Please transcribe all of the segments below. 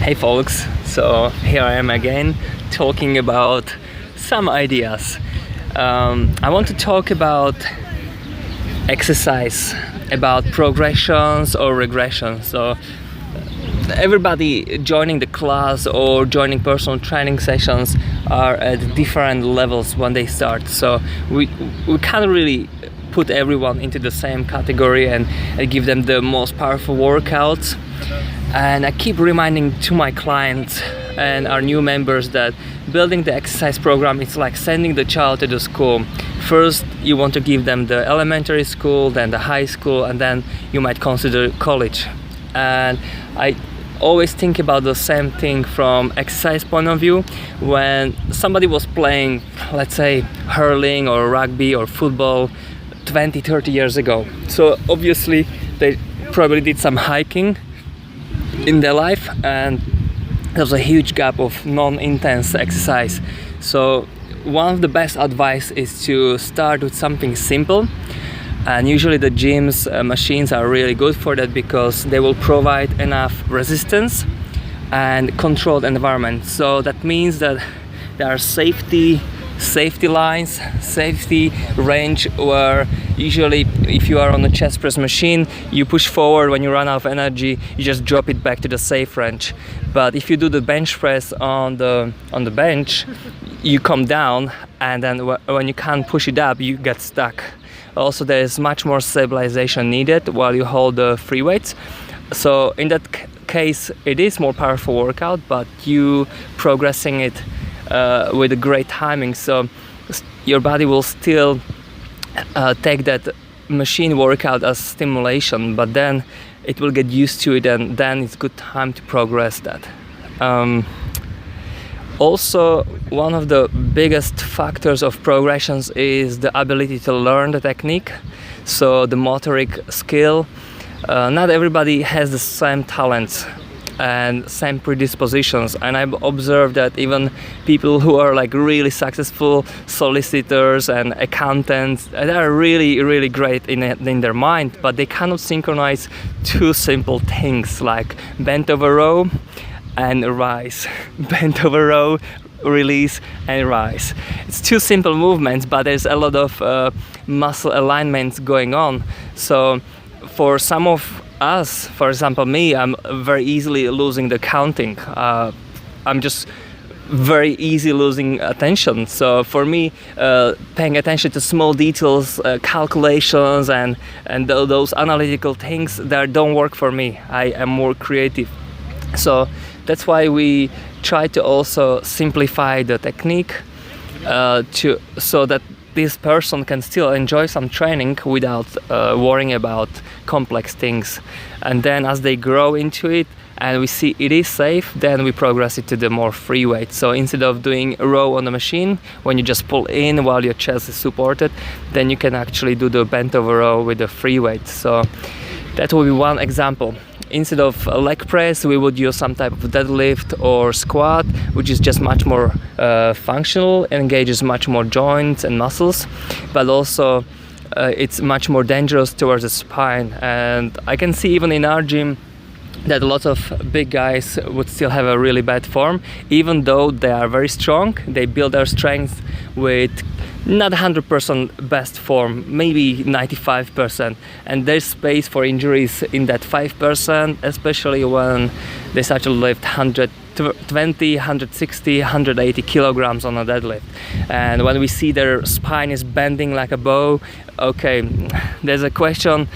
Hey folks, so here I am again talking about some ideas. I want to talk about exercise, about progressions or regressions. So everybody joining the class or joining personal training sessions are at different levels when they start. So we can't really put everyone into the same category and give them the most powerful workouts. And I keep reminding to my clients and our new members that building the exercise program is like sending the child to the school. First you want to give them the elementary school, then the high school, and then you might consider college. And I always think about the same thing from exercise point of view. When somebody was playing, let's say, hurling or rugby or football 20-30 years ago, so obviously they probably did some hiking in their life, and there was a huge gap of non-intense exercise. So one of the best advice is to start with something simple, and usually the gyms machines are really good for that because they will provide enough resistance and controlled environment. So that means that there are safety lines, safety range, where usually if you are on a chest press machine, you push forward. When you run out of energy, you just drop it back to the safe range. But if you do the bench press on the bench, you come down, and then when you can't push it up, you get stuck. Also, there is much more stabilization needed while you hold the free weights. So in that case, it is more powerful workout, but you progressing it with a great timing, so your body will still take that machine workout as stimulation, but then it will get used to it, and then it's good time to progress that. Also, one of the biggest factors of progressions is the ability to learn the technique, so the motoric skill. Not everybody has the same talents and same predispositions, and I've observed that even people who are like really successful solicitors and accountants, they are really great in their mind, but they cannot synchronize two simple things like bent over row and rise, bent over row, release and rise. It's two simple movements, but there's a lot of muscle alignments going on. So for some of us, for example me, I'm very easily losing the counting. I'm just very easy losing attention. So for me, paying attention to small details, calculations and those analytical things, that don't work for me. I am more creative. So that's why we try to also simplify the technique so that this person can still enjoy some training without worrying about complex things. And then as they grow into it and we see it is safe, then we progress it to the more free weight. So instead of doing a row on the machine, when you just pull in while your chest is supported, then you can actually do the bent over row with the free weight. So that will be one example. Instead of a leg press, we would use some type of deadlift or squat, which is just much more functional, engages much more joints and muscles, but also it's much more dangerous towards the spine. And I can see even in our gym that a lot of big guys would still have a really bad form, even though they are very strong. They build their strength with not 100% best form, maybe 95%, and there's space for injuries in that 5%, especially when they start to lift 120, 160, 180 kilograms on a deadlift. And when we see their spine is bending like a bow, okay, there's a question,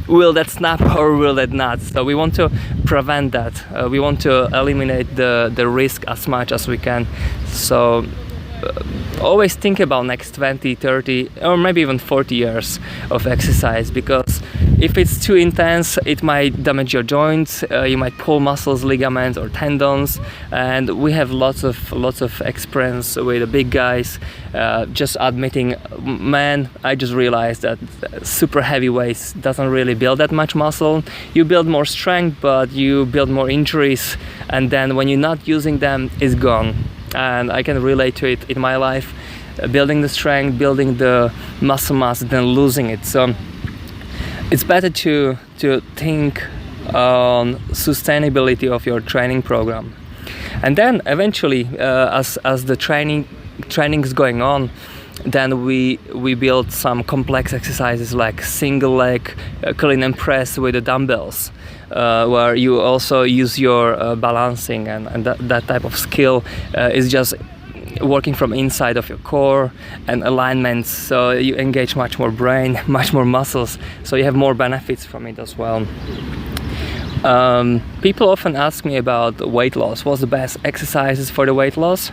will that snap or will that not? So we want to prevent that. We want to eliminate the risk as much as we can. So always think about next 20, 30 or maybe even 40 years of exercise, because if it's too intense, it might damage your joints. You might pull muscles, ligaments or tendons, and we have lots of experience with the big guys just admitting, man, I just realized that super heavy weights doesn't really build that much muscle. You build more strength, but you build more injuries, and then when you're not using them, it's gone. And I can relate to it in my life, building the strength, building the muscle mass, then losing it. So it's better to think on sustainability of your training program. And then eventually, as the training is going on, then we build some complex exercises like single leg clean and press with the dumbbells, where you also use your balancing, and that type of skill is just working from inside of your core and alignments, so you engage much more brain, much more muscles, so you have more benefits from it as well. People often ask me about weight loss, what's the best exercises for the weight loss,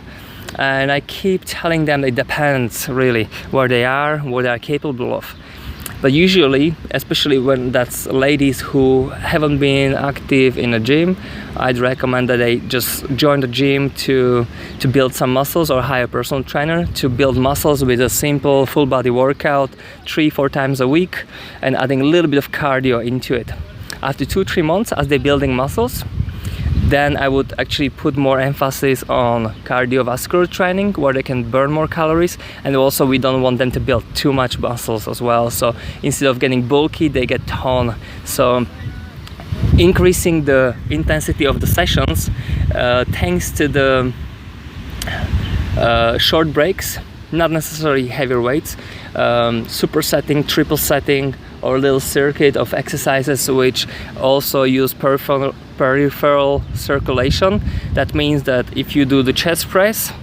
and I keep telling them it depends really where they are, what they are capable of. But usually, especially when that's ladies who haven't been active in a gym, I'd recommend that they just join the gym to build some muscles, or hire a personal trainer to build muscles with a simple full body workout 3-4 times a week, and adding a little bit of cardio into it. After 2-3 months, as they're building muscles, then I would actually put more emphasis on cardiovascular training, where they can burn more calories, and also we don't want them to build too much muscles as well. So instead of getting bulky, they get tone. So increasing the intensity of the sessions thanks to the short breaks, not necessarily heavier weights, supersetting, triple setting, or a little circuit of exercises which also use peripheral circulation. That means that if you do the chest press,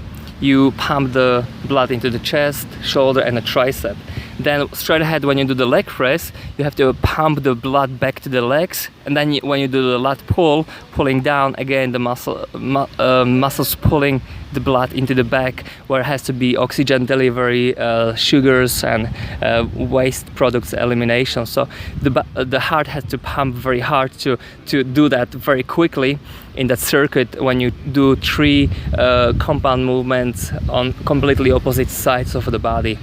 you pump the blood into the chest, shoulder, and the tricep. Then straight ahead, when you do the leg press, you have to pump the blood back to the legs, and then when you do the lat pull, pulling down again, the muscles pulling the blood into the back, where it has to be oxygen delivery, sugars, and waste products elimination. So the heart has to pump very hard to do that very quickly in that circuit when you do 3 compound movements on completely opposite sides of the body.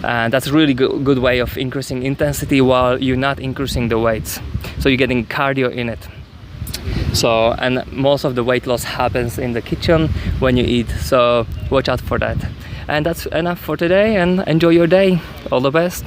And that's a really good way of increasing intensity while you're not increasing the weights. So you're getting cardio in it. So, and most of the weight loss happens in the kitchen when you eat, so watch out for that. And that's enough for today, and enjoy your day. All the best.